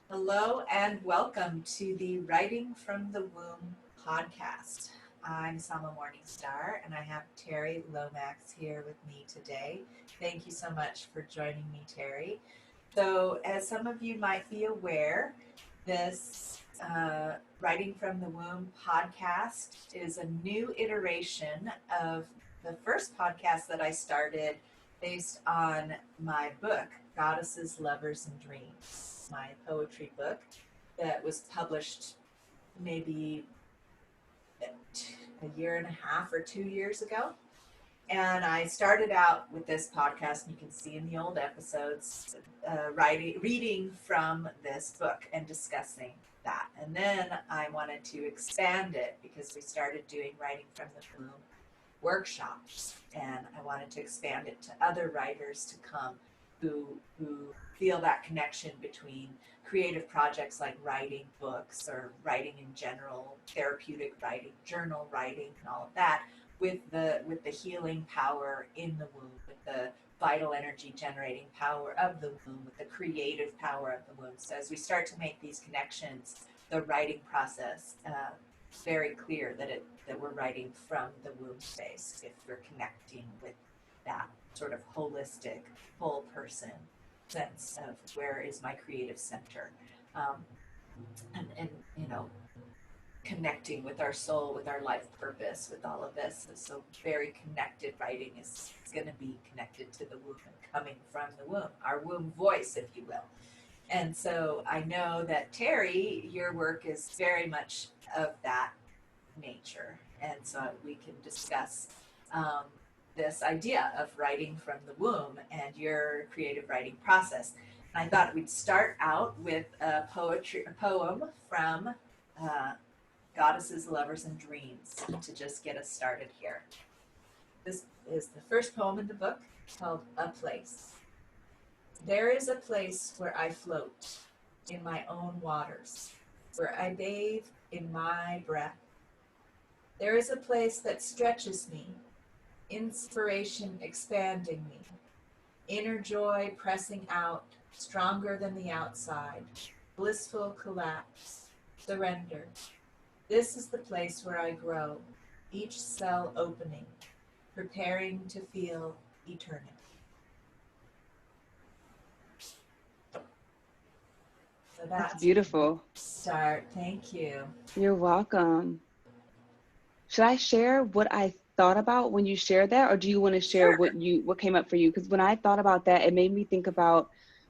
Hello and welcome to the Writing from the Womb podcast. I'm Selma Morningstar and I have Terri Lomax here with me today. Thank you so much for joining me, Terri. So, as some of you might be aware, this Writing from the Womb podcast is a new iteration of the first podcast that I started based on my book, Goddesses, Lovers, and Dreams, my poetry book that was published maybe a year and a half or 2 years ago. And I started out with this podcast, and you can see in the old episodes, reading from this book and discussing that. And then I wanted to expand it because we started doing Writing from the Womb workshops, and I wanted to expand it to other writers to come who feel that connection between creative projects like writing books or writing in general, therapeutic writing, journal writing, and all of that, with the healing power in the womb, with the vital energy generating power of the womb, with the creative power of the womb. So as we start to make these connections, the writing process it's very clear that we're writing from the womb space if we're connecting with that sort of holistic, whole person sense of where is my creative center, um, and connecting with our soul, with our life purpose, with all of this. So very connected writing is going to be connected to the womb and coming from the womb, our womb voice, if you will. And so I know that Terri, your work is very much of that nature. And so we can discuss um, this idea of writing from the womb and your creative writing process. And I thought we'd start out with a poem from Goddesses, Lovers, and Dreams to just get us started here. This is the first poem in the book, called A Place. There is a place where I float in my own waters, where I bathe in my breath. There is a place that stretches me, inspiration expanding me, inner joy pressing out, stronger than the outside, blissful collapse, surrender. This is the place where I grow, each cell opening, preparing to feel eternity. So That's that's beautiful. start. Thank you. You're welcome. Should I share what I thought about when you shared that, or do you want to share Sure. what came up for you? Because when I thought about that, it made me think about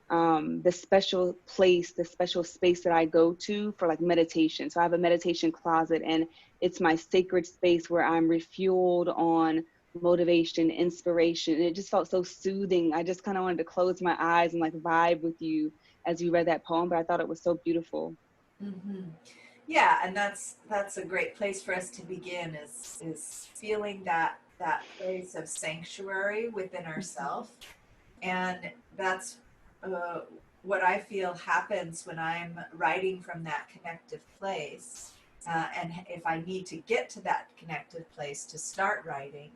the special place, the special space that I go to for like meditation. So I have a meditation closet, and it's my sacred space where I'm refueled on motivation, inspiration. And it just felt so soothing. I just kind of wanted to close my eyes and like vibe with you as you read that poem, but I thought it was so beautiful. Mm-hmm. Yeah, and that's a great place for us to begin is feeling that place of sanctuary within Mhm. ourselves, and that's uh, what I feel happens when I'm writing from that connective place. And if I need to get to that connective place to start writing,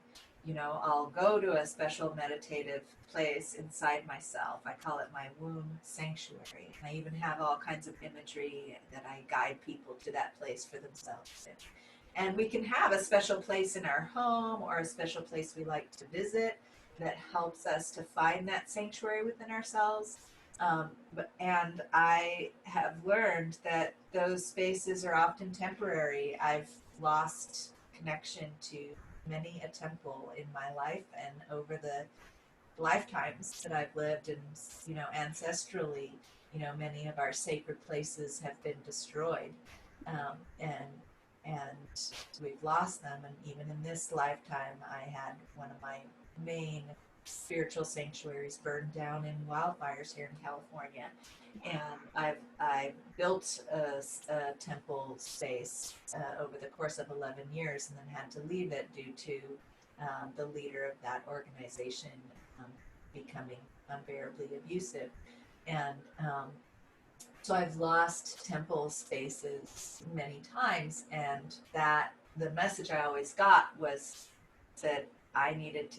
I'll go to a special meditative place inside myself. I call it my womb sanctuary. I even have all kinds of imagery that I guide people to that place for themselves. And we can have a special place in our home or a special place we like to visit that helps us to find that sanctuary within ourselves. And I have learned that those spaces are often temporary. I've lost connection to many a temple in my life and over the lifetimes that I've lived, and ancestrally, many of our sacred places have been destroyed, and we've lost them. And even in this lifetime, I had one of my main spiritual sanctuaries burned down in wildfires here in California, and I built a temple space over the course of 11 years, and then had to leave it due to the leader of that organization um, becoming unbearably abusive. And so I've lost temple spaces many times, and that the message I always got was that I needed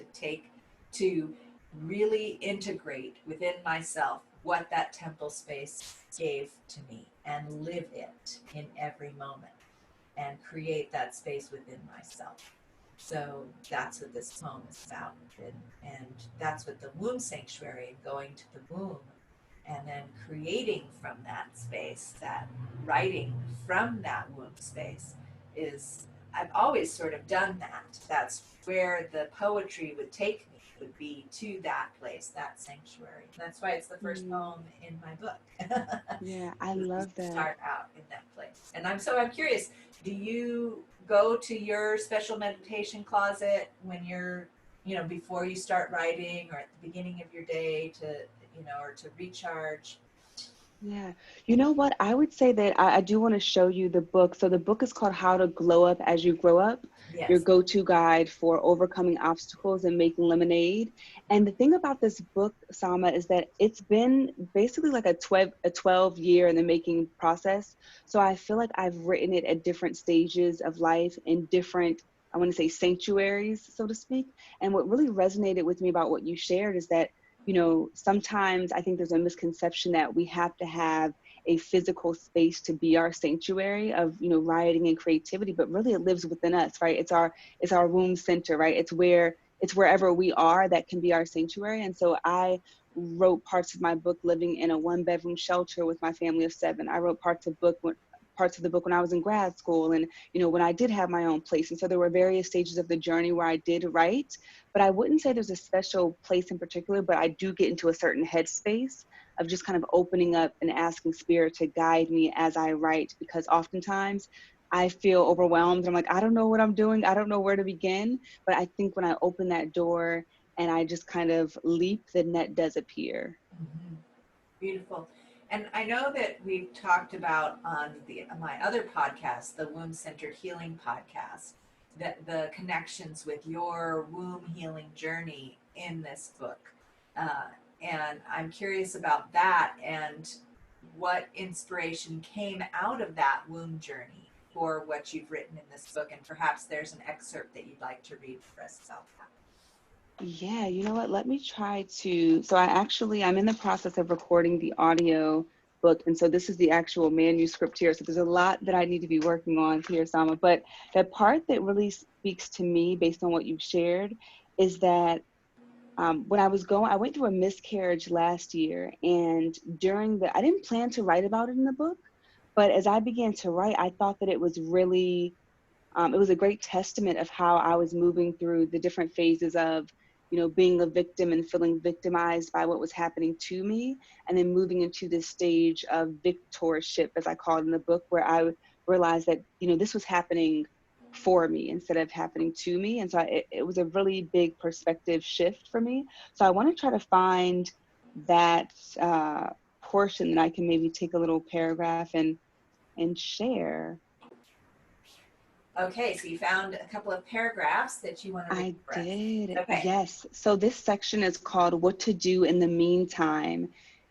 to really integrate within myself what that temple space gave to me and live it in every moment and create that space within myself. So that's what this poem is about. And that's what the womb sanctuary and going to the womb and then creating from that space, that writing from that womb space is, I've always sort of done that. That's where the poetry would take me, would be to that place, that sanctuary. That's why it's the first Mm, poem in my book. yeah, I Is love to that. start out in that place. And I'm curious, do you go to your special meditation closet when you're, before you start writing or at the beginning of your day to, or to recharge? Yeah. You know what? I would say that I do want to show you the book. So the book is called How to Glow Up as You Grow Up, your Yes. go-to guide for overcoming obstacles and making lemonade. And the thing about this book, Sama, is that it's been basically like a 12 year in the making process. So I feel like I've written it at different stages of life in different, I want to say, sanctuaries, so to speak. And what really resonated with me about what you shared is that sometimes I think there's a misconception that we have to have a physical space to be our sanctuary of, writing and creativity, but really it lives within us, right? It's our womb center, right? It's wherever we are that can be our sanctuary. And so I wrote parts of my book living in a 1-bedroom shelter with my family of 7. I wrote parts of the book when I was in grad school and when I did have my own place. And so there were various stages of the journey where I did write, but I wouldn't say there's a special place in particular, but I do get into a certain headspace of just kind of opening up and asking spirit to guide me as I write, because oftentimes I feel overwhelmed. I'm like, I don't know what I'm doing. I don't know where to begin. But I think when I open that door and I just kind of leap, the net does appear. Mm-hmm. Beautiful. And I know that we've talked about on my other podcast, the Womb Centered Healing podcast, that the connections with your womb healing journey in this book. Uh, and I'm curious about that and what inspiration came out of that womb journey for what you've written in this book. And perhaps there's an excerpt that you'd like to read for us about that. Yeah, you know what? Let me try to. So I'm in the process of recording the audio book. And so this is the actual manuscript here. So there's a lot that I need to be working on here, Sama. But the part that really speaks to me based on what you've shared is that when I went through a miscarriage last year. And I didn't plan to write about it in the book. But as I began to write, I thought that it was a great testament of how I was moving through the different phases of, being a victim and feeling victimized by what was happening to me, and then moving into this stage of victorship, as I call it in the book, where I realized that, this was happening for me instead of happening to me. And so it was a really big perspective shift for me. So I want to try to find that portion that I can maybe take a little paragraph and share. Okay, so you found a couple of paragraphs that you want to read I for us. did, Okay. yes. So this section is called What to Do in the Meantime.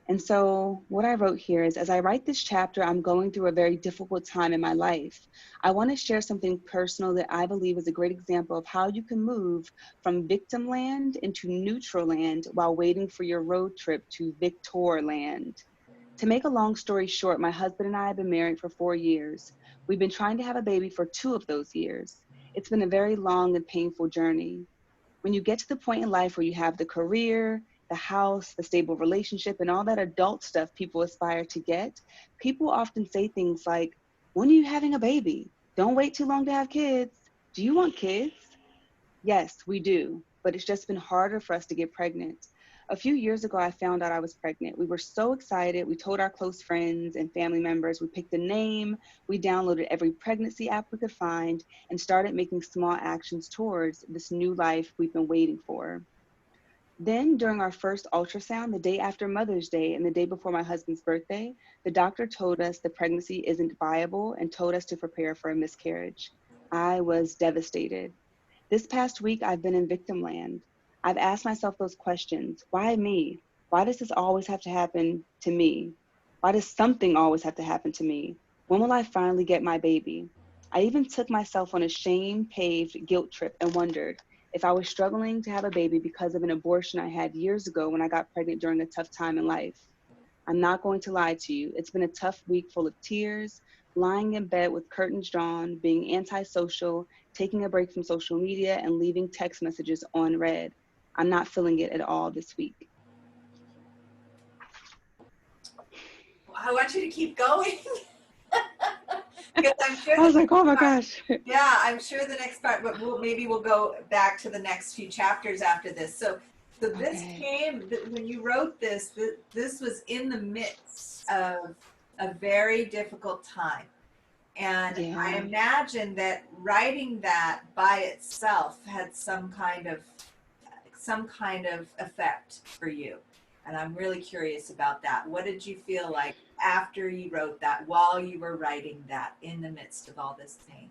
And so what I wrote here is, as I write this chapter, I'm going through a very difficult time in my life. I want to share something personal that I believe is a great example of how you can move from victim land into neutral land while waiting for your road trip to Victor land. To make a long story short, my husband and I have been married for 4 years. We've been trying to have a baby for 2 of those years. It's been a very long and painful journey. When you get to the point in life where you have the career, the house, the stable relationship, and all that adult stuff people aspire to get, people often say things like, when are you having a baby? Don't wait too long to have kids. Do you want kids? Yes, we do, but it's just been harder for us to get pregnant. A few years ago, I found out I was pregnant. We were so excited. We told our close friends and family members. We picked a name. We downloaded every pregnancy app we could find and started making small actions towards this new life we've been waiting for. Then, during our first ultrasound, the day after Mother's Day and the day before my husband's birthday, the doctor told us the pregnancy isn't viable and told us to prepare for a miscarriage. I was devastated. This past week, I've been in victim land. I've asked myself those questions. Why me? Why does this always have to happen to me? Why does something always have to happen to me? When will I finally get my baby? I even took myself on a shame paved guilt trip and wondered if I was struggling to have a baby because of an abortion I had years ago when I got pregnant during a tough time in life. I'm not going to lie to you. It's been a tough week full of tears, lying in bed with curtains drawn, being antisocial, taking a break from social media, and leaving text messages on read. I'm not feeling it at all this week. I want you to keep going. Because I'm sure I was like, oh my gosh. Yeah, I'm sure the next part, but maybe we'll go back to the next few chapters after this. So this Okay. came, when you wrote this, this was in the midst of a very difficult time. And I Yeah. imagine that writing that by itself had some kind of effect for you. And I'm really curious about that. What did you feel like after you wrote that, while you were writing that, in the midst of all this pain?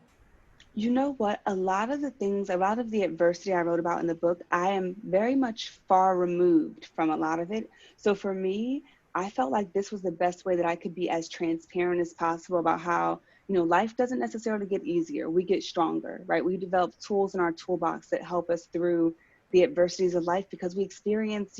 You know what? A lot of the adversity I wrote about in the book, I am very much far removed from a lot of it. So for me, I felt like this was the best way that I could be as transparent as possible about how, life doesn't necessarily get easier. We get stronger, right? We develop tools in our toolbox that help us through the adversities of life because we experience,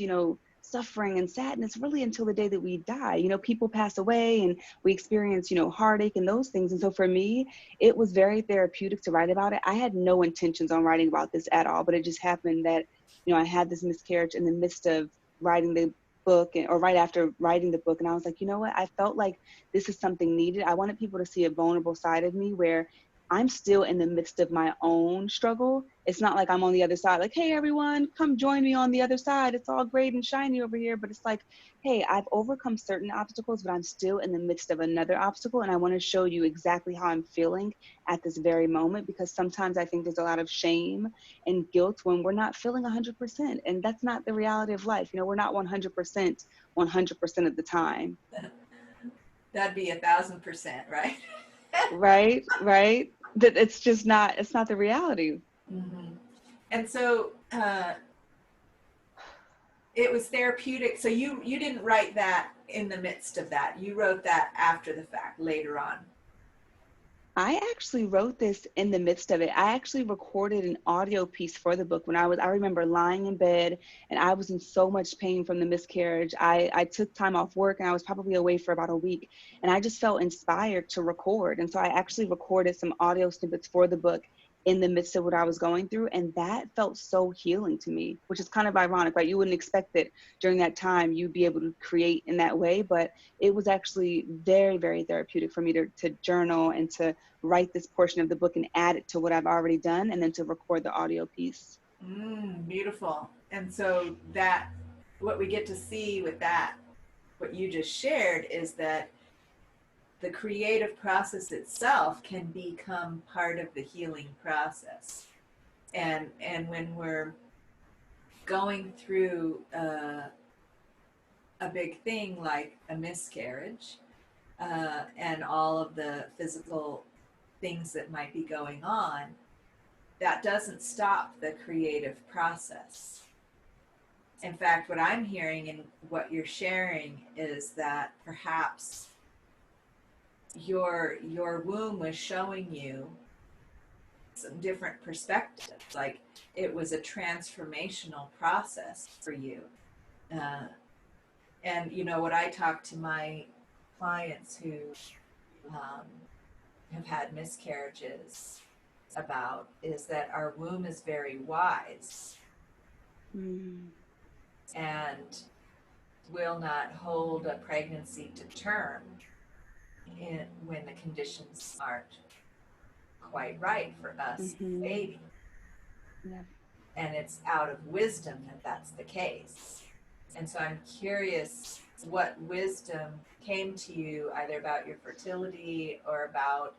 suffering and sadness really until the day that we die. People pass away and we experience, heartache and those things. And so for me, it was very therapeutic to write about it. I had no intentions on writing about this at all, but it just happened that, I had this miscarriage in the midst of writing the book or right after writing the book. And I was like, you know what? I felt like this is something needed. I wanted people to see a vulnerable side of me where I'm still in the midst of my own struggle. It's not like I'm on the other side, like, hey, everyone, come join me on the other side. It's all great and shiny over here. But it's like, hey, I've overcome certain obstacles, but I'm still in the midst of another obstacle. And I want to show you exactly how I'm feeling at this very moment, because sometimes I think there's a lot of shame and guilt when we're not feeling 100%. And that's not the reality of life. We're not 100% of the time. That'd be 1,000%, right? Right. That it's not the reality. Mm-hmm. And so it was therapeutic. So you didn't write that in the midst of that. You wrote that after the fact, later on. I actually wrote this in the midst of it. I actually recorded an audio piece for the book when I remember lying in bed and I was in so much pain from the miscarriage. I took time off work and I was probably away for about a week, and I just felt inspired to record. And so I actually recorded some audio snippets for the book in the midst of what I was going through. And that felt so healing to me, which is kind of ironic, right? You wouldn't expect that during that time you'd be able to create in that way, but it was actually very, very therapeutic for me to journal and to write this portion of the book and add it to what I've already done, and then to record the audio piece. Beautiful. And so that, what we get to see with that, what you just shared, is that the creative process itself can become part of the healing process. And when we're going through a big thing like a miscarriage, and all of the physical things that might be going on, that doesn't stop the creative process. In fact, what I'm hearing and what you're sharing is that perhaps your womb was showing you some different perspectives. Like, it was a transformational process for you. Uh, and what I talk to my clients who um, have had miscarriages about is that our womb is very wise and will not hold a pregnancy to term when the conditions aren't quite right for us baby. Yeah. And it's out of wisdom that that's the case. And so I'm curious what wisdom came to you, either about your fertility or about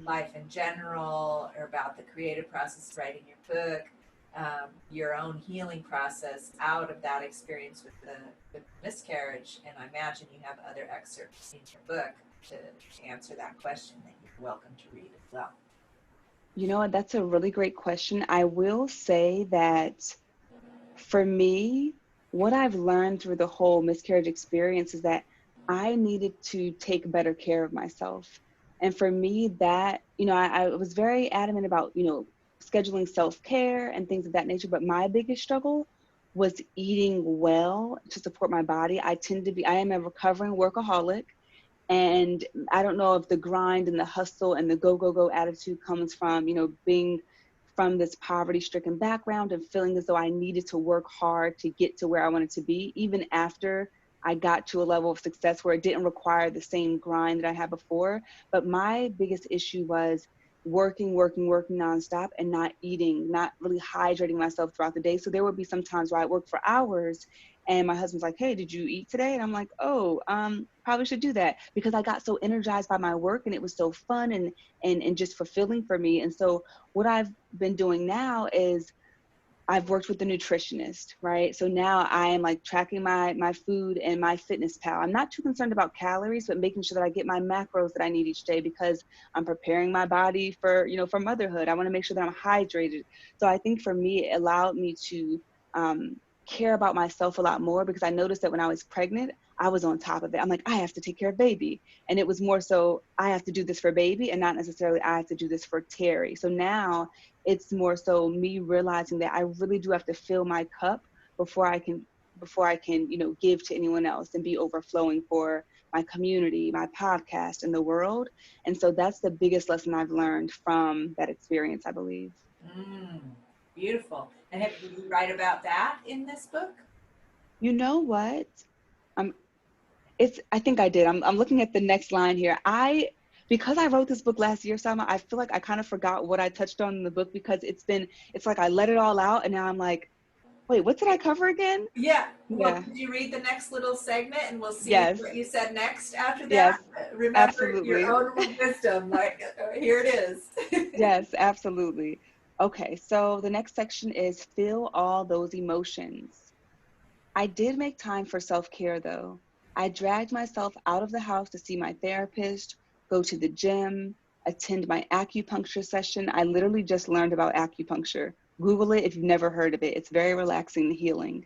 life in general, or about the creative process of writing your book, your own healing process out of that experience with the miscarriage. And I imagine you have other excerpts in your book to answer that question that you're welcome to read as well. You know what? That's a really great question. I will say that for me, what I've learned through the whole miscarriage experience is that I needed to take better care of myself. And for me, that, I was very adamant about, scheduling self-care and things of that nature. But my biggest struggle was eating well to support my body. I am a recovering workaholic. And I don't know if the grind and the hustle and the go, go, go attitude comes from, being from this poverty stricken background and feeling as though I needed to work hard to get to where I wanted to be, even after I got to a level of success where it didn't require the same grind that I had before. But my biggest issue was working, working, working nonstop and not eating, not really hydrating myself throughout the day. So there would be some times where I worked for hours and my husband's like, "Hey, did you eat today?" And I'm like, "Oh, probably should do that," because I got so energized by my work and it was so fun and just fulfilling for me. And so what I've been doing now is I've worked with a nutritionist, right? So now I am like tracking my food and my fitness pal. I'm not too concerned about calories, but making sure that I get my macros that I need each day because I'm preparing my body for, for motherhood. I want to make sure that I'm hydrated. So I think for me, it allowed me to um, care about myself a lot more because I noticed that when I was pregnant, I was on top of it. I'm like, I have to take care of baby. And it was more so I have to do this for baby and not necessarily I have to do this for Terri. So now it's more so me realizing that I really do have to fill my cup before I can give to anyone else and be overflowing for my community, my podcast, and the world. And so that's the biggest lesson I've learned from that experience, I believe. Mm, beautiful. And did you write about that in this book? You know what? Um, I think I did. I'm looking at the next line here. Because I wrote this book last year, Sama, I feel like I kind of forgot what I touched on in the book because it's like I let it all out and now I'm like, wait, what did I cover again? Yeah. Well, Yeah. could you read the next little segment and we'll see Yes. what you said next after that? Yes. Remember your Absolutely. own wisdom. Like, here it is. Yes, absolutely. Okay, so the next section is feel all those emotions. I did make time for self-care though. I dragged myself out of the house to see my therapist, go to the gym, attend my acupuncture session. I literally just learned about acupuncture. Google it if you've never heard of it. It's very relaxing and healing.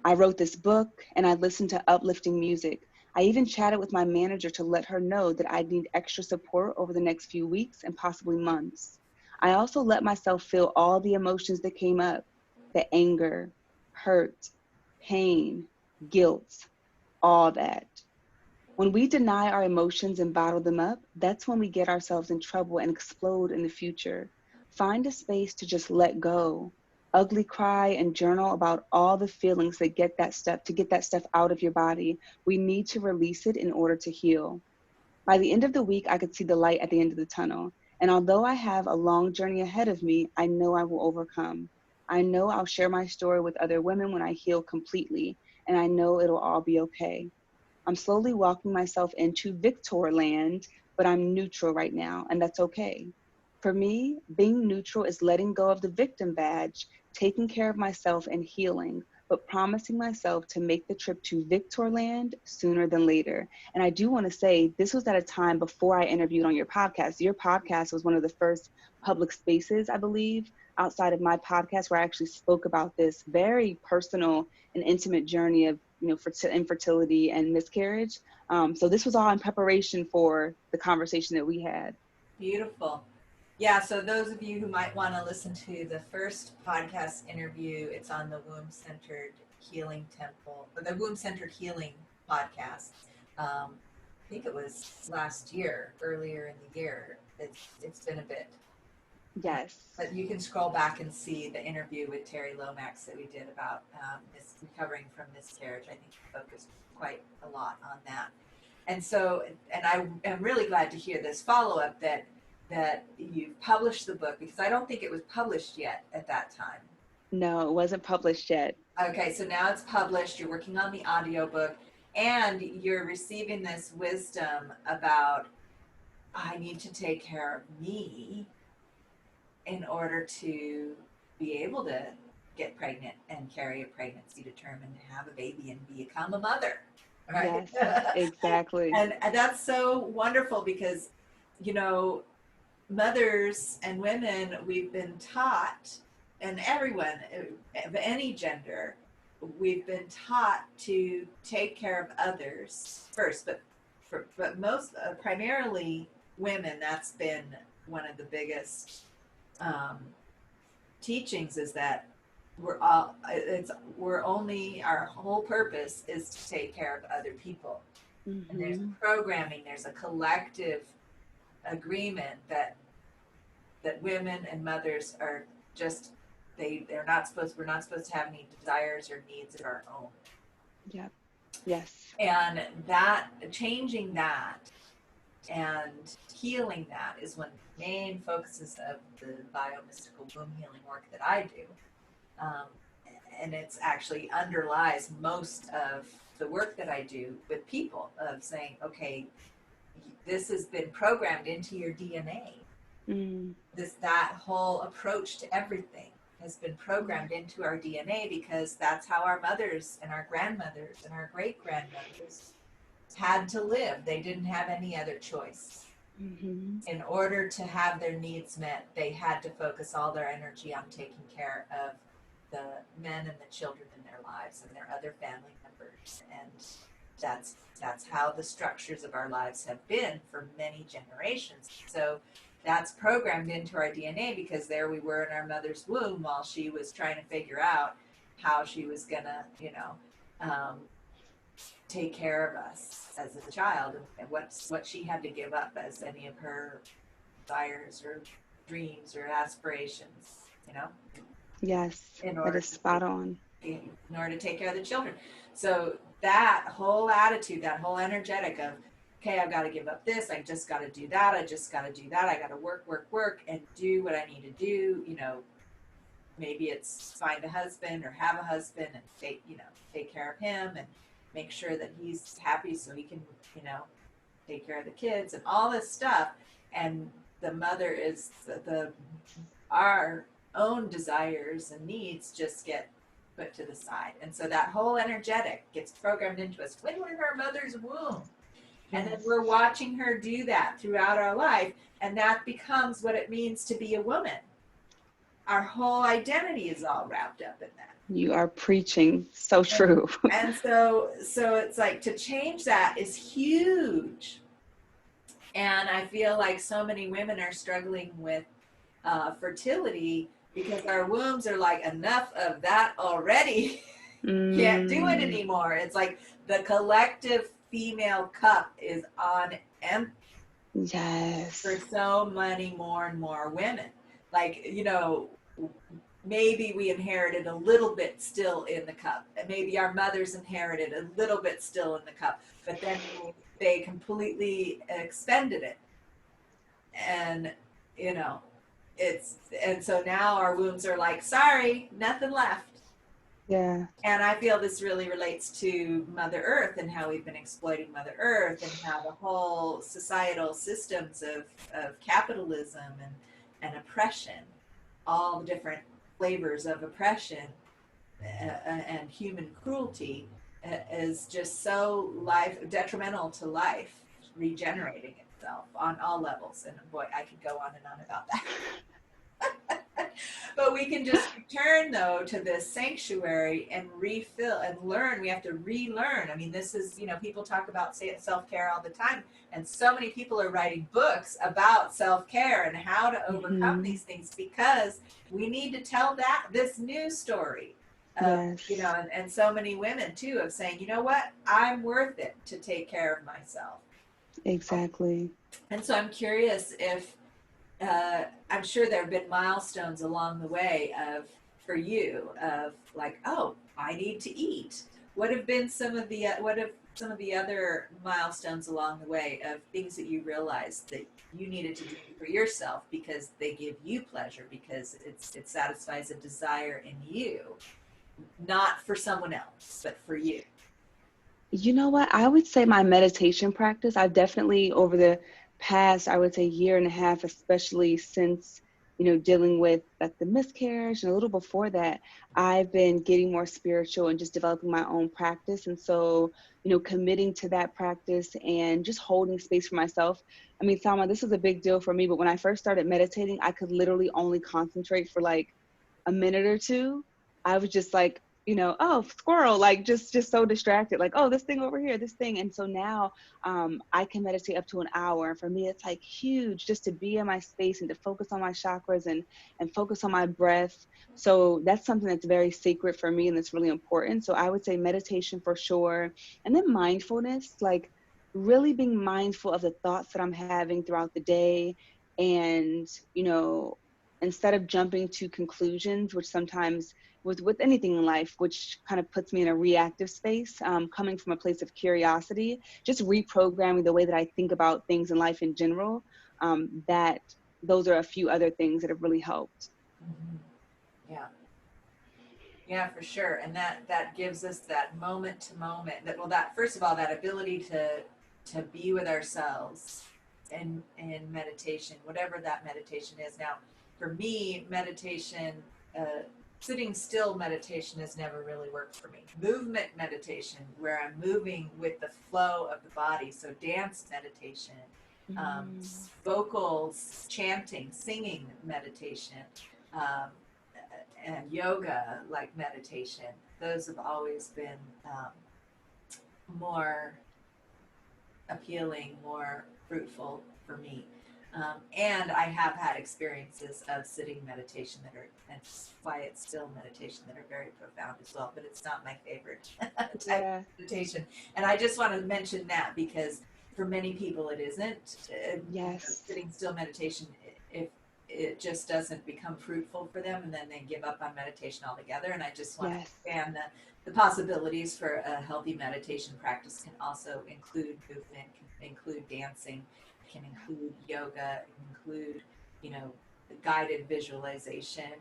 I wrote this book and I listened to uplifting music. I even chatted with my manager to let her know that I'd need extra support over the next few weeks and possibly months. I also let myself feel all the emotions that came up: the anger, hurt, pain, guilt, all that. When we deny our emotions and bottle them up, that's when we get ourselves in trouble and explode in the future. Find a space to just let go. Ugly cry and journal about all the feelings that get that stuff out of your body. We need to release it in order to heal. By the end of the week, I could see the light at the end of the tunnel. And although I have a long journey ahead of me, I know I will overcome. I know I'll share my story with other women when I heal completely, and I know it'll all be okay. I'm slowly walking myself into Victor land, but I'm neutral right now, and that's okay. For me, being neutral is letting go of the victim badge, taking care of myself and healing, but promising myself to make the trip to Victor land sooner than later. And I do want to say this was at a time before I interviewed on your podcast. Your podcast was one of the first public spaces, I believe, outside of my podcast where I actually spoke about this very personal and intimate journey of infertility and miscarriage. So this was all in preparation for the conversation that we had. Beautiful. Yeah, so those of you who might want to listen to the first podcast interview, it's on the Womb Centered Healing Temple, or the Womb Centered Healing podcast. I think it was last year, earlier in the year. It's been a bit. Yes. But you can scroll back and see the interview with Terri Lomax that we did about recovering from miscarriage. I think we focused quite a lot on that. And so, and I am really glad to hear this follow up that you've published the book because I don't think it was published yet at that time. No, it wasn't published yet. Okay, so now it's published. You're working on the audiobook and you're receiving this wisdom about I need to take care of me in order to be able to get pregnant and carry a pregnancy to term and have a baby and become a mother. Right. Yes, exactly. And that's so wonderful because, you know, mothers and women, we've been taught, and everyone of any gender, we've been taught to take care of others first, but most primarily women. That's been one of the biggest um, teachings is that we're only, our whole purpose is to take care of other people. And there's Mm-hmm. programming, there's a collective agreement that women and mothers are just, they're not supposed, we're not supposed to have any desires or needs of our own. Yep. Yes. And that, changing that and healing that is one of the main focuses of the biomystical womb healing work that I do. Um, and it's actually underlies most of the work that I do with people, of saying, okay, this has been programmed into your DNA. Mm. That whole approach to everything has been programmed into our DNA, because that's how our mothers and our grandmothers and our great grandmothers had to live. They didn't have any other choice. Mm-hmm. In order to have their needs met, they had to focus all their energy on taking care of the men and the children in their lives and their other family members. And that's how the structures of our lives have been for many generations. So that's programmed into our DNA, because there we were in our mother's womb while she was trying to figure out how she was gonna, take care of us as a child, and what she had to give up as any of her desires or dreams or aspirations, Yes. in That order is to spot on. take care of the children. So that whole attitude, that whole energetic of, okay, I've got to give up this, I just got to do that, I just got to do that, I got to work and do what I need to do. Maybe it's find a husband or have a husband and take care of him and make sure that he's happy so he can, take care of the kids and all this stuff. And the mother is our own desires and needs just get put to the side. And so that whole energetic gets programmed into us when we're in our mother's womb. And then we're watching her do that throughout our life. And that becomes what it means to be a woman. Our whole identity is all wrapped up in that. You are preaching. So true. And so it's like, to change that is huge. And I feel like so many women are struggling with fertility because our wombs are like, enough of that already. Can't do it anymore. It's like the collective female cup is on empty. Yes. For so many more and more women. Like, maybe we inherited a little bit still in the cup. Maybe our mothers inherited a little bit still in the cup, but then they completely expended it. And, and so now our wombs are like, sorry, nothing left. Yeah. And I feel this really relates to Mother Earth and how we've been exploiting Mother Earth, and how the whole societal systems of capitalism and oppression, all the different flavors of oppression and human cruelty is just so detrimental to life regenerating itself on all levels. And boy, I could go on and on about that. But we can just return, though, to this sanctuary and refill and learn. We have to relearn. I mean, this is, people talk about self-care all the time. And so many people are writing books about self-care and how to overcome these things, because we need to tell this new story. And so many women, too, of saying, you know what, I'm worth it to take care of myself. Exactly. And so I'm curious if, I'm sure there have been milestones along the way for you of like, oh, I need to eat. What have some of the other milestones along the way of things that you realized that you needed to do for yourself because they give you pleasure, because it satisfies a desire in you, not for someone else, but for you? You know what? I would say my meditation practice. I've definitely, over the past, I would say, year and a half, especially since, dealing with like the miscarriage and a little before that, I've been getting more spiritual and just developing my own practice. And so, committing to that practice and just holding space for myself. I mean, Salma, this is a big deal for me, but when I first started meditating, I could literally only concentrate for like a minute or two. I was just like oh, squirrel, like just so distracted, like, oh, this thing over here, this thing. And so now I can meditate up to an hour. And for me, it's like huge just to be in my space and to focus on my chakras and focus on my breath. So that's something that's very sacred for me and that's really important. So I would say meditation for sure. And then mindfulness, like really being mindful of the thoughts that I'm having throughout the day. And, instead of jumping to conclusions, which sometimes with anything in life, which kind of puts me in a reactive space, coming from a place of curiosity, just reprogramming the way that I think about things in life in general. That those are a few other things that have really helped. Mm-hmm. Yeah. Yeah, for sure. And that gives us that moment to moment, that first of all, that ability to be with ourselves in meditation, whatever that meditation is. Now, for me, meditation, uh, sitting still meditation has never really worked for me. Movement meditation, where I'm moving with the flow of the body, so dance meditation, um, Mm. vocals, chanting, singing meditation, um, and yoga, like meditation, those have always been more appealing, more fruitful for me. And I have had experiences of sitting meditation that are, and quiet, still meditation that are very profound as well, but it's not my favorite type Yeah. of meditation. And I just want to mention that because for many people it isn't. Yes. Sitting still meditation, if it just doesn't become fruitful for them and then they give up on meditation altogether. And I just want to Yes. expand the possibilities for a healthy meditation practice can also include movement, can include dancing, can include yoga, can include, you know, guided visualization.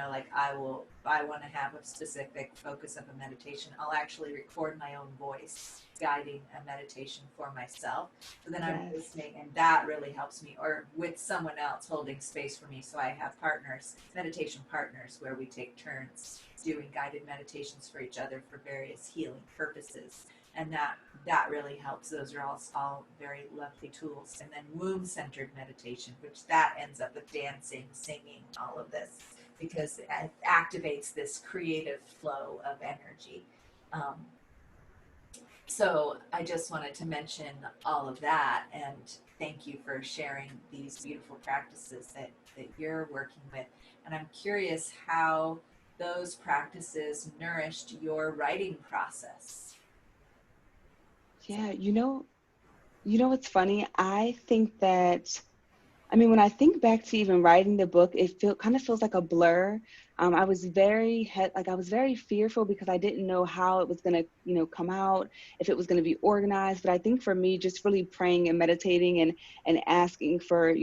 Like if I want to have a specific focus of a meditation, I'll actually record my own voice guiding a meditation for myself. So then I'm Yes. listening, and that really helps me, or with someone else holding space for me. So I have partners, meditation partners, where we take turns doing guided meditations for each other for various healing purposes, and that really helps. Those are all very lovely tools. And then womb centered meditation, which that ends up with dancing, singing, all of this, because it activates this creative flow of energy. um, so I just wanted to mention all of that, and thank you for sharing these beautiful practices that you're working with. And I'm curious how those practices nourished your writing process. Yeah. What's funny? I think that, I mean, when I think back to even writing the book, it kind of feels like a blur. I was I was very fearful because I didn't know how it was gonna, come out, if it was gonna be organized. But I think for me, just really praying and meditating and asking for,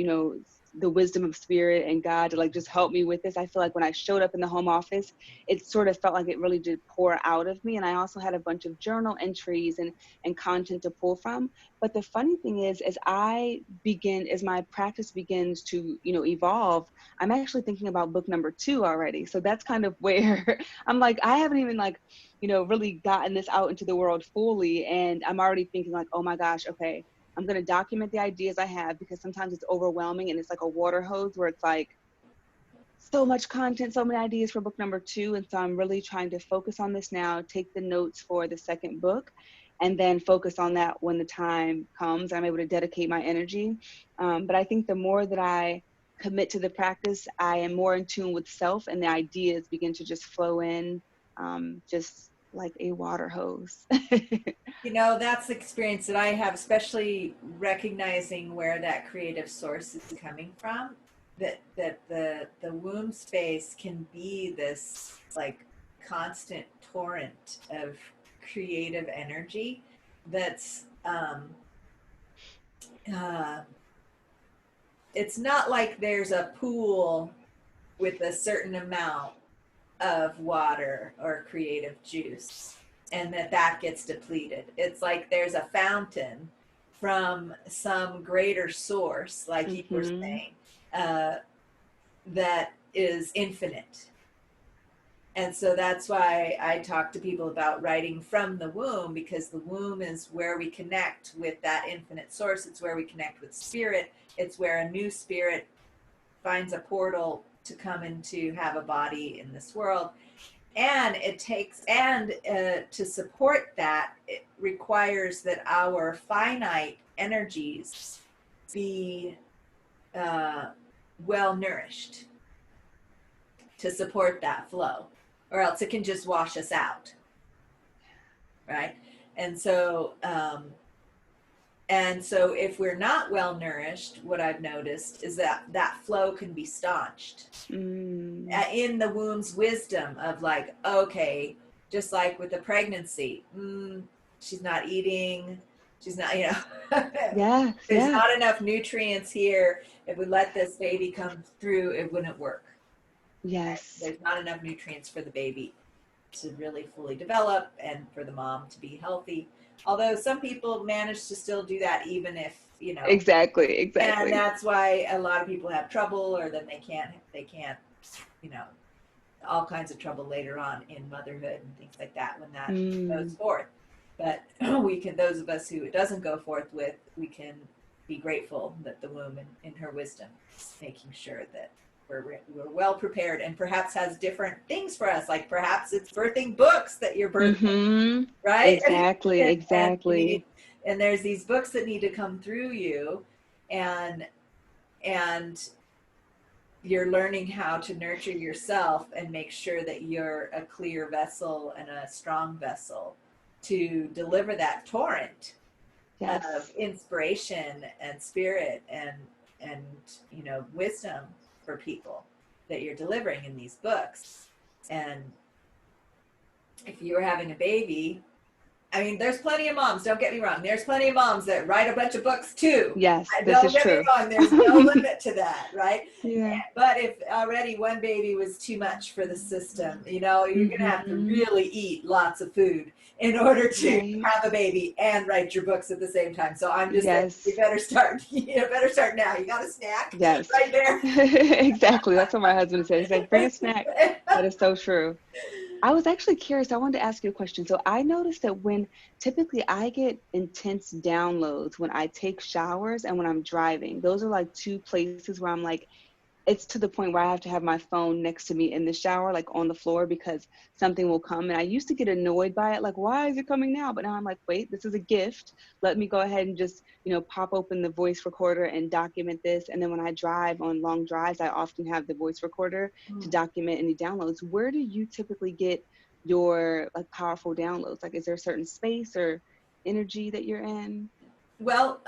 the wisdom of spirit and God to like just help me with this. I feel like when I showed up in the home office, it sort of felt like it really did pour out of me. And I also had a bunch of journal entries and content to pull from. But the funny thing is, as my practice begins to, evolve, I'm actually thinking about book number 2 already. So that's kind of where I'm like, I haven't even like, really gotten this out into the world fully. And I'm already thinking like, oh my gosh, okay, I'm going to document the ideas I have, because sometimes it's overwhelming and it's like a water hose where it's like, so much content, so many ideas for book number 2. And so I'm really trying to focus on this now, take the notes for the second book, and then focus on that when the time comes. I'm able to dedicate my energy. But I think the more that I commit to the practice, I am more in tune with self, and the ideas begin to just flow in, just like a water hose. That's the experience that I have, especially recognizing where that creative source is coming from. That the womb space can be this like constant torrent of creative energy that's uh, it's not like there's a pool with a certain amount of water or creative juice and that gets depleted. It's like there's a fountain from some greater source, like you were Hmm. saying, uh, that is infinite. And so that's why I talk to people about writing from the womb, because the womb is where we connect with that infinite source. It's where we connect with spirit. It's where a new spirit finds a portal to come into have a body in this world. and it takes, and to support that, it requires that our finite energies be well nourished to support that flow, or else it can just wash us out, right? And so if we're not well nourished, what I've noticed is that that flow can be staunched in the womb's wisdom of like, okay, just like with the pregnancy, she's not eating, she's not, Yes, there's yeah. not enough nutrients here. If we let this baby come through, it wouldn't work. Yes. There's not enough nutrients for the baby to really fully develop and for the mom to be healthy. Although some people manage to still do that even if, Exactly. and that's why a lot of people have trouble, or then they can't, all kinds of trouble later on in motherhood and things like that when that goes forth. But we can, those of us who it doesn't go forth with, we can be grateful that the womb in her wisdom is making sure that we're well prepared, and perhaps has different things for us. Like perhaps it's birthing books that you're birthing, right? Exactly. And there's these books that need to come through you, and you're learning how to nurture yourself and make sure that you're a clear vessel and a strong vessel to deliver that torrent of inspiration and spirit and wisdom for people that you're delivering in these books. And if you're having a baby, I mean, there's plenty of moms, don't get me wrong, there's plenty of moms that write a bunch of books too. Yes, this don't is get true. me wrong, there's no limit to that, right? Yeah. But if already one baby was too much for the system, you're going to have to really eat lots of food in order to have a baby and write your books at the same time. So I'm just saying, you better start now. You got a snack right there. Exactly. That's what my husband said. He's like, bring a snack. That is so true. I was actually curious. I wanted to ask you a question. So I noticed that when typically I get intense downloads when I take showers and when I'm driving, those are like two places where I'm like, it's to the point where I have to have my phone next to me in the shower, like on the floor, because something will come. And I used to get annoyed by it, like, why is it coming now? But now I'm like, wait, this is a gift. Let me go ahead and just, pop open the voice recorder and document this. And then when I drive on long drives, I often have the voice recorder to document any downloads. Where do you typically get your like powerful downloads? Like, is there a certain space or energy that you're in? Well,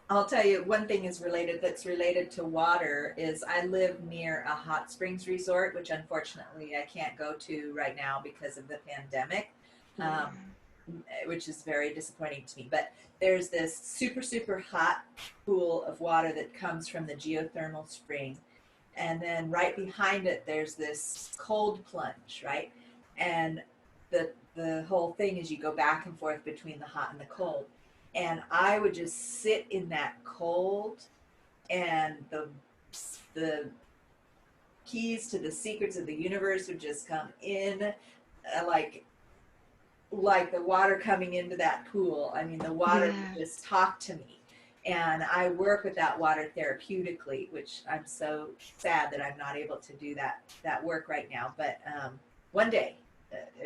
I'll tell you one thing that's related to water is I live near a hot springs resort, which unfortunately I can't go to right now because of the pandemic, which is very disappointing to me. But there's this super, super hot pool of water that comes from the geothermal spring. And then right behind it, there's this cold plunge, right? And the whole thing is you go back and forth between the hot and the cold. And I would just sit in that cold, and the keys to the secrets of the universe would just come in, like the water coming into that pool. I mean, the water would just talk to me. And I work with that water therapeutically, which I'm so sad that I'm not able to do that work right now. But one day.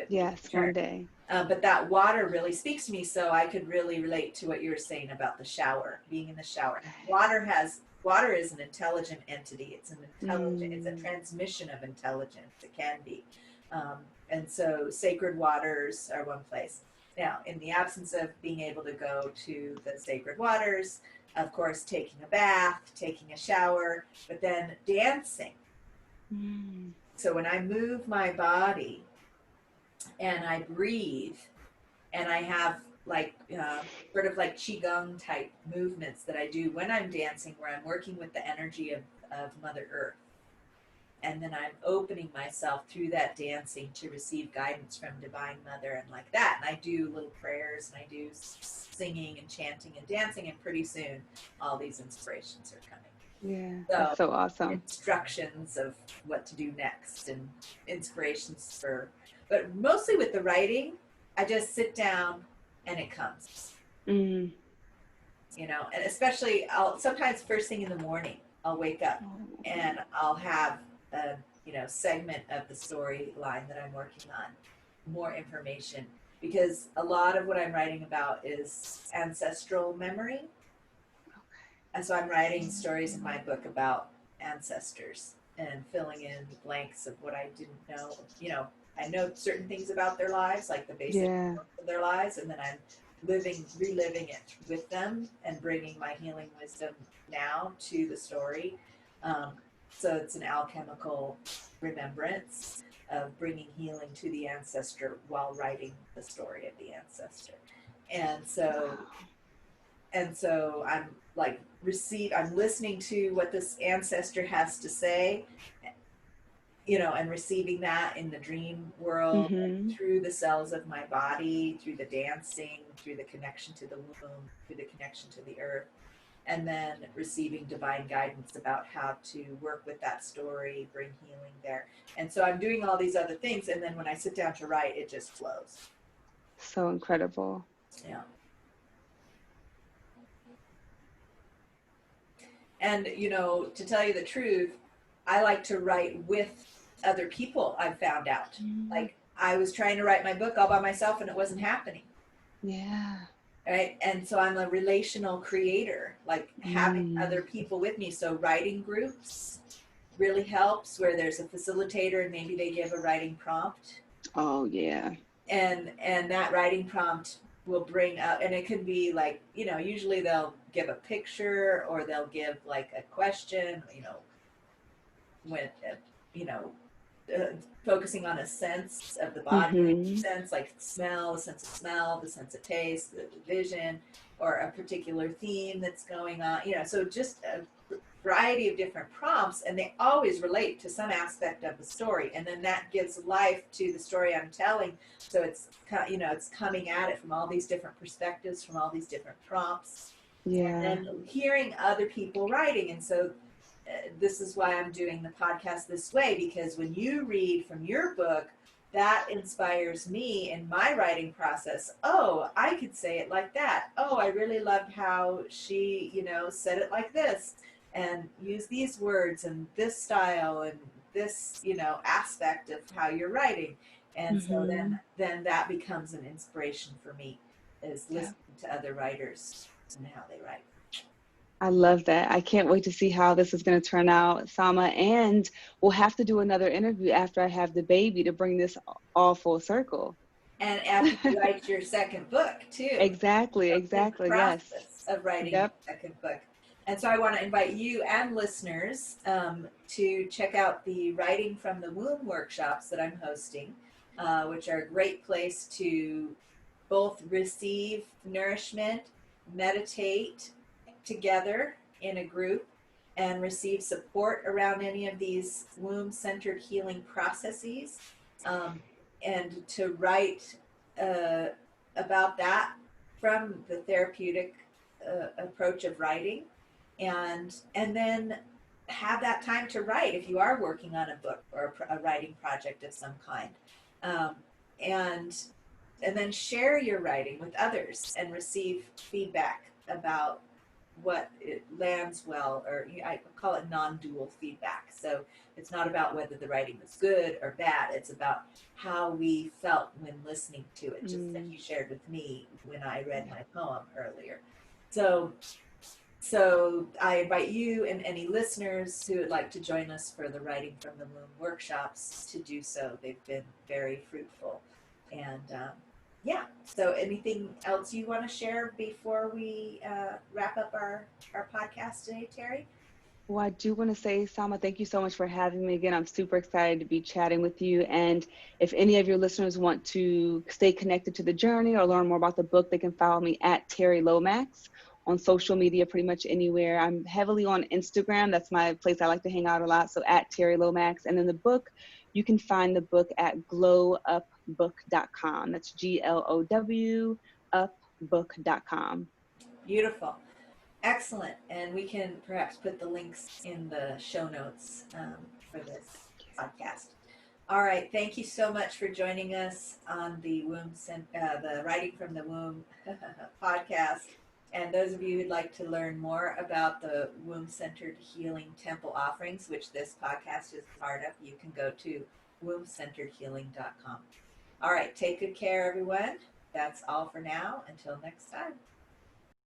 One day. But that water really speaks to me, so I could really relate to what you were saying about the shower, being in the shower. Water is an intelligent entity. It's it's a transmission of intelligence. It can be. And so sacred waters are one place. Now, in the absence of being able to go to the sacred waters, of course, taking a bath, taking a shower, but then dancing. So when I move my body and I breathe, and I have like sort of like qigong type movements that I do when I'm dancing, where I'm working with the energy of Mother Earth, and then I'm opening myself through that dancing to receive guidance from Divine Mother and like that. And I do little prayers, and I do singing and chanting and dancing, and pretty soon all these inspirations are coming. Yeah, that's so awesome. Instructions of what to do next, and inspirations but mostly with the writing, I just sit down and it comes. And especially sometimes first thing in the morning, I'll wake up and I'll have segment of the storyline that I'm working on, more information, because a lot of what I'm writing about is ancestral memory. And so I'm writing stories in my book about ancestors and filling in blanks of what I didn't know. I know certain things about their lives, like the basic Yeah. of their lives, and then I'm reliving it with them and bringing my healing wisdom now to the story. Um, so it's an alchemical remembrance of bringing healing to the ancestor while writing the story of the ancestor. And so I'm like I'm listening to what this ancestor has to say, and receiving that in the dream world, Mm-hmm. through the cells of my body, through the dancing, through the connection to the womb, through the connection to the earth, and then receiving divine guidance about how to work with that story, bring healing there. And so I'm doing all these other things, and then when I sit down to write, it just flows. So incredible. Yeah. And, to tell you the truth, I like to write with other people, I've found out. Like, I was trying to write my book all by myself and it wasn't happening. Yeah. Right. And so I'm a relational creator, like having other people with me. So writing groups really helps, where there's a facilitator and maybe they give a writing prompt. Oh, yeah. And that writing prompt will bring up, and it could be like, usually they'll give a picture or they'll give like a question, when, you know, focusing on a sense of the body, sense like smell, the sense of smell, the sense of taste, the vision, or a particular theme that's going on, so just a variety of different prompts, and they always relate to some aspect of the story, and then that gives life to the story I'm telling. So it's it's coming at it from all these different perspectives, from all these different prompts, and hearing other people writing. And so this is why I'm doing the podcast this way, because when you read from your book, that inspires me in my writing process. Oh, I could say it like that. Oh, I really loved how she, said it like this, and use these words and this style and this, aspect of how you're writing. And so then that becomes an inspiration for me, is listening to other writers and how they write. I love that. I can't wait to see how this is going to turn out, Sama. And we'll have to do another interview after I have the baby to bring this all full circle. And after you write your second book, too. Exactly. The Yes. process of writing your second book. And so I want to invite you and listeners to check out the Writing from the Womb workshops that I'm hosting, which are a great place to both receive nourishment, meditate together in a group, and receive support around any of these womb-centered healing processes, and to write about that from the therapeutic approach of writing, and then have that time to write if you are working on a book or a writing project of some kind, and then share your writing with others and receive feedback about what it lands well, or I call it non-dual feedback. So it's not about whether the writing was good or bad. It's about how we felt when listening to it, just like you shared with me when I read my poem earlier. So I invite you and any listeners who would like to join us for the Writing from the Womb workshops to do so. They've been very fruitful. And so anything else you want to share before we wrap up our podcast today, Terri? Well, I do want to say, Sama, thank you so much for having me again. I'm super excited to be chatting with you. And if any of your listeners want to stay connected to the journey or learn more about the book, they can follow me at Terri Lomax on social media, pretty much anywhere. I'm heavily on Instagram. That's my place I like to hang out a lot. So at Terri Lomax. And then the book, you can find the book at glowupbook.com. That's GLOW upbook.com. Beautiful. Excellent. And we can perhaps put the links in the show notes for this podcast. All right. Thank you so much for joining us on the Writing from the Womb podcast. And those of you who'd like to learn more about the womb-centered healing temple offerings, which this podcast is part of, you can go to wombcenteredhealing.com. All right, take good care, everyone. That's all for now. Until next time.